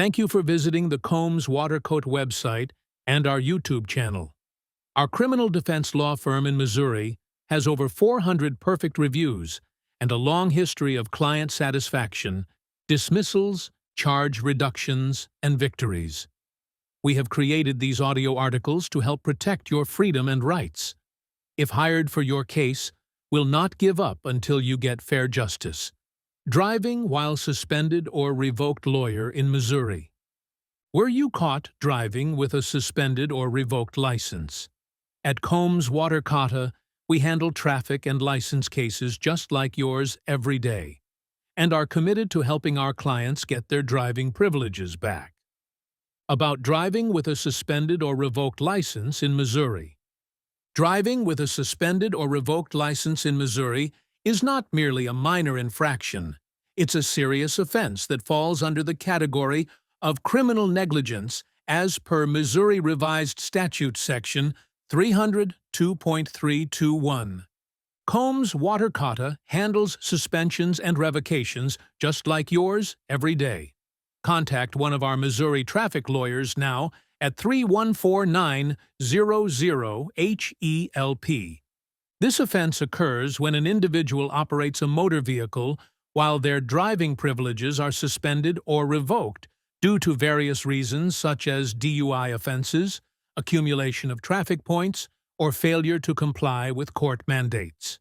Thank you for visiting the Combs Waterkotte website and our YouTube channel. Our criminal defense law firm in Missouri has over 400 perfect reviews and a long history of client satisfaction, dismissals, charge reductions, and victories. We have created these audio articles to help protect your freedom and rights. If hired for your case, we'll not give up until you get fair justice. Driving while suspended or revoked lawyer in Missouri. Were you caught driving with a suspended or revoked license? At Combs Waterkotte, we handle traffic and license cases just like yours every day, and are committed to helping our clients get their driving privileges back. About driving with a suspended or revoked license in Missouri. Driving with a suspended or revoked license in Missouri is not merely a minor infraction. It's a serious offense that falls under the category of criminal negligence as per Missouri Revised Statute Section 302.321. Combs Waterkotte handles suspensions and revocations just like yours every day. Contact one of our Missouri traffic lawyers now at 314-900-HELP. This offense occurs when an individual operates a motor vehicle while their driving privileges are suspended or revoked due to various reasons such as DUI offenses, accumulation of traffic points, or failure to comply with court mandates.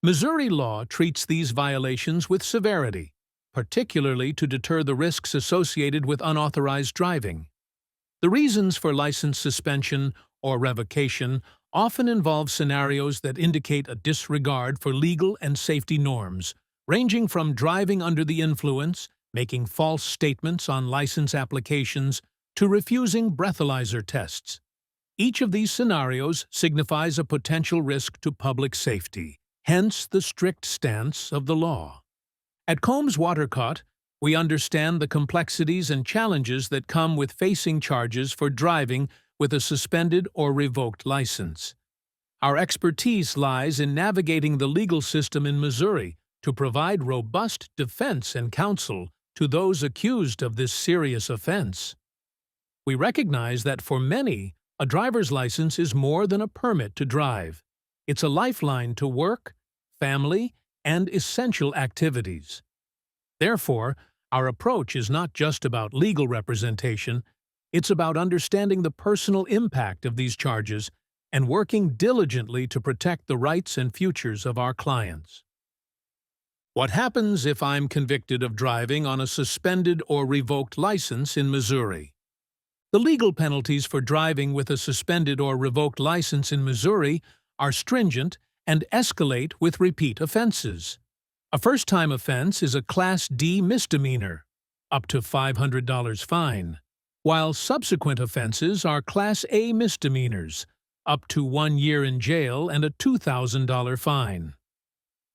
Missouri law treats these violations with severity, particularly to deter the risks associated with unauthorized driving. The reasons for license suspension or revocation often involve scenarios that indicate a disregard for legal and safety norms, ranging from driving under the influence, making false statements on license applications, to refusing breathalyzer tests. Each of these scenarios signifies a potential risk to public safety, hence the strict stance of the law. At Combs Waterkotte, we understand the complexities and challenges that come with facing charges for driving with a suspended or revoked license. Our expertise lies in navigating the legal system in Missouri to provide robust defense and counsel to those accused of this serious offense. We recognize that for many, a driver's license is more than a permit to drive. It's a lifeline to work, family, and essential activities. Therefore, our approach is not just about legal representation, it's about understanding the personal impact of these charges and working diligently to protect the rights and futures of our clients. What happens if I'm convicted of driving on a suspended or revoked license in Missouri? The legal penalties for driving with a suspended or revoked license in Missouri are stringent and escalate with repeat offenses. A first-time offense is a Class D misdemeanor, up to $500 fine, while subsequent offenses are Class A misdemeanors, up to 1 year in jail and a $2,000 fine.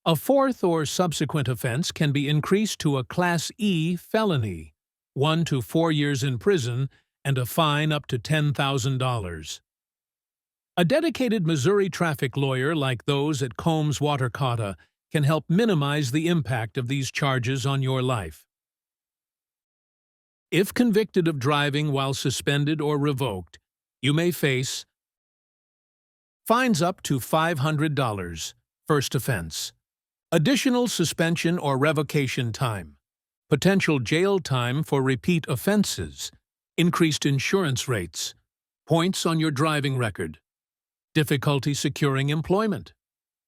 A fourth or subsequent offense can be increased to a Class E felony, 1 to 4 years in prison, and a fine up to $10,000. A dedicated Missouri traffic lawyer like those at Combs Waterkotte can help minimize the impact of these charges on your life. If convicted of driving while suspended or revoked, you may face fines up to $500, first offense, additional suspension or revocation time, potential jail time for repeat offenses, increased insurance rates, points on your driving record, difficulty securing employment,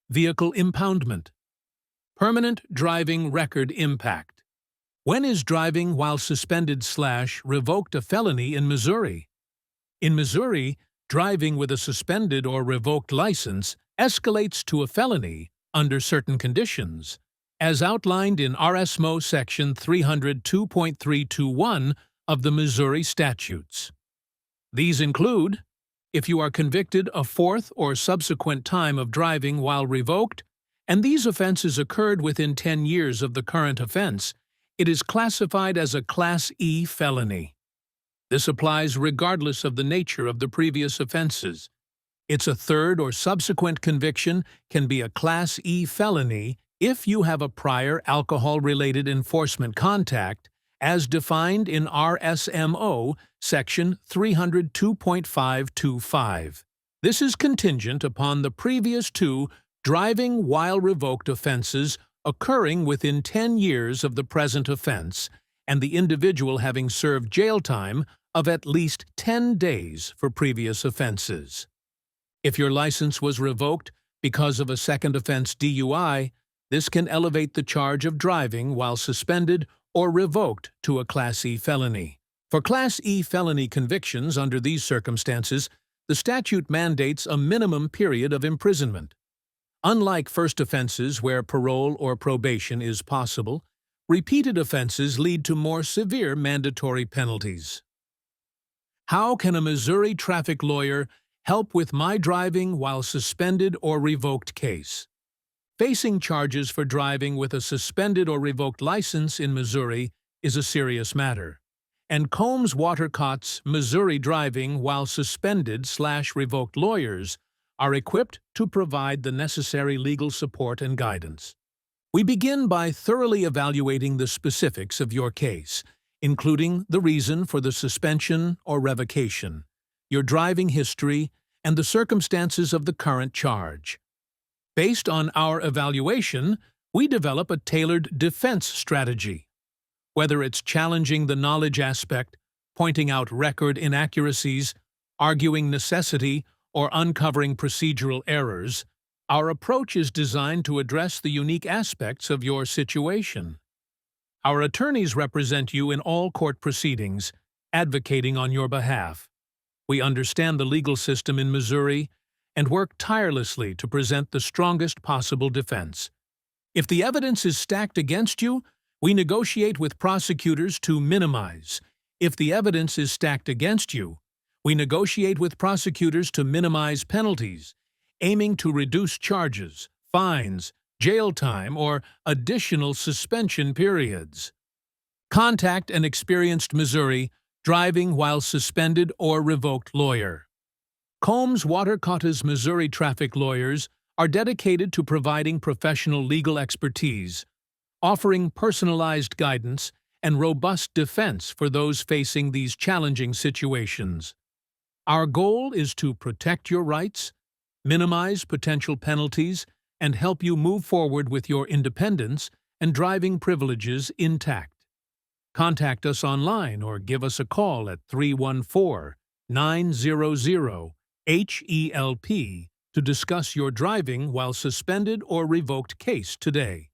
vehicle impoundment, permanent driving record impact. When is driving while suspended/revoked a felony in Missouri? In Missouri, driving with a suspended or revoked license escalates to a felony under certain conditions, as outlined in RSMO Section 302.321 of the Missouri statutes. These include, if you are convicted a fourth or subsequent time of driving while revoked, and these offenses occurred within 10 years of the current offense, it is classified as a Class E felony. This applies regardless of the nature of the previous offenses. It's a third or subsequent conviction can be a Class E felony if you have a prior alcohol-related enforcement contact as defined in RSMO Section 302.525. This is contingent upon the previous two driving while revoked offenses occurring within 10 years of the present offense and the individual having served jail time of at least 10 days for previous offenses. If your license was revoked because of a second offense DUI, this can elevate the charge of driving while suspended or revoked to a Class E felony. For Class E felony convictions under these circumstances, the statute mandates a minimum period of imprisonment. Unlike first offenses where parole or probation is possible, repeated offenses lead to more severe mandatory penalties. How can a Missouri traffic lawyer help with my driving while suspended or revoked case? Facing charges for driving with a suspended or revoked license in Missouri is a serious matter, and Combs Waterkotte's Missouri driving while suspended/revoked lawyers are equipped to provide the necessary legal support and guidance. We begin by thoroughly evaluating the specifics of your case, including the reason for the suspension or revocation, your driving history, and the circumstances of the current charge. Based on our evaluation, we develop a tailored defense strategy. Whether it's challenging the knowledge aspect, pointing out record inaccuracies, arguing necessity, or uncovering procedural errors, our approach is designed to address the unique aspects of your situation. Our attorneys represent you in all court proceedings, advocating on your behalf. We understand the legal system in Missouri and work tirelessly to present the strongest possible defense. If the evidence is stacked against you, we negotiate with prosecutors to minimize. If the evidence is stacked against you, we negotiate with prosecutors to minimize penalties, aiming to reduce charges, fines, jail time, or additional suspension periods. Contact an experienced Missouri driving while suspended or revoked lawyer. Combs Waterkotte's Missouri traffic lawyers are dedicated to providing professional legal expertise, offering personalized guidance and robust defense for those facing these challenging situations. Our goal is to protect your rights, minimize potential penalties, and help you move forward with your independence and driving privileges intact. Contact us online or give us a call at 314-900-HELP to discuss your driving while suspended or revoked case today.